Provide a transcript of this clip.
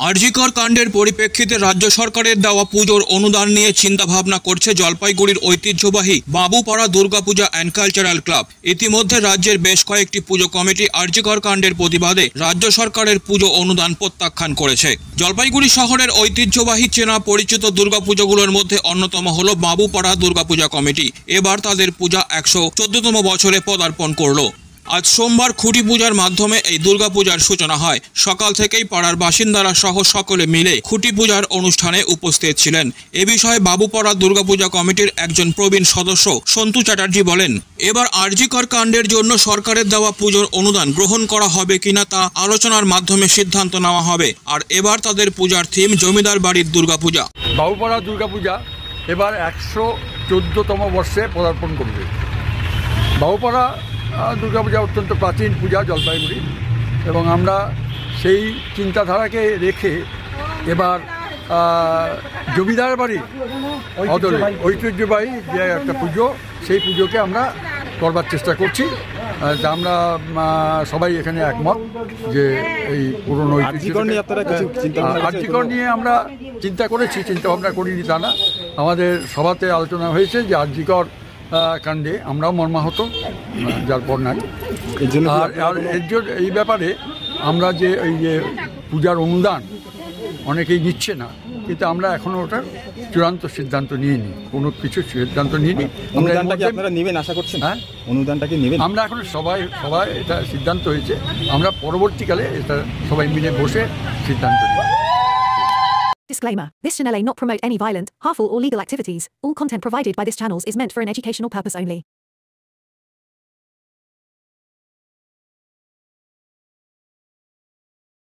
আরজিকর কাণ্ডের পরিপ্রেক্ষিতে রাজ্য সরকারের দেওয়া পুজোর অনুদান নিয়ে চিন্তাভাবনা করছে জলপাইগুড়ির ঐতিহ্যবাহী Babupara Durga Puja and cultural club. ইতিমধ্যে রাজ্যের বেশ কয়েকটি পুজো কমিটি আরজিকর কাণ্ডের প্রতিবাদে রাজ্য সরকারের পুজো অনুদান প্রত্যাখ্যান করেছে। জলপাইগুড়ি শহরের ঐতিহ্যবাহী চেনা পরিচিত দুর্গাপুজোগুলোর মধ্যে অন্যতম হল বাবুপাড়া দুর্গাপূজা কমিটি। এবার তাদের পূজা 114তম বছরে পদার্পণ করল। আজ সোমবার খুঁটি পূজার মাধ্যমে এই দুর্গাপূজার সূচনা হয়। সকাল থেকেই পাড়ার বাসিন্দারা সহ সকলে মিলে খুঁটি পূজার অনুষ্ঠানে উপস্থিত ছিলেন। এ বিষয়ে বাবুপাড়া দুর্গাপূজা কমিটির একজন প্রবীণ সদস্য সন্তু চ্যাটার্জি বলেন, এবার আরজিকর কাণ্ডের জন্য সরকারের দেওয়া পুজোর অনুদান গ্রহণ করা হবে কিনা তা আলোচনার মাধ্যমে সিদ্ধান্ত নেওয়া হবে। আর এবার তাদের পূজার থিম জমিদার বাড়ির দুর্গাপূজা। বাবুপাড়া দুর্গাপূজা এবার 114তম বর্ষে পদার্পণ করবে। বাবুপাড়া দুর্গাপূজা অত্যন্ত প্রাচীন পূজা জলপাইগুড়ি, এবং আমরা সেই চিন্তাধারাকে রেখে এবার জমিদার বাড়ির ঐতিহ্যবাহী যে একটা পুজো, সেই পুজোকে আমরা করবার চেষ্টা করছি। আমরা সবাই এখানে একমত যে এই পুরনো আরজিকর নিয়ে আমরা চিন্তা করেছি, চিন্তাভাবনা করিনি তা না। আমাদের সভাতে আলোচনা হয়েছে যে আরজিকর কাণ্ডে আমরাও মর্মাহত, যার পর নাই। আর এর জন্য এই ব্যাপারে আমরা যে এই যে পূজার অনুদান অনেকেই নিচ্ছে না, কিন্তু আমরা এখনও ওটা চূড়ান্ত সিদ্ধান্ত নিইনি, কোনো কিছু সিদ্ধান্ত নিইনি। আপনারা নেবেন আশা করছেন? হ্যাঁ, অনুদানটাকে নেবেন। আমরা এখন সবাই এটা সিদ্ধান্ত হয়েছে, আমরা পরবর্তীকালে এটা সবাই মিলে বসে সিদ্ধান্ত নিই। Disclaimer. This channel may not promote any violent, harmful or legal activities. All content provided by this channel is meant for an educational purpose only.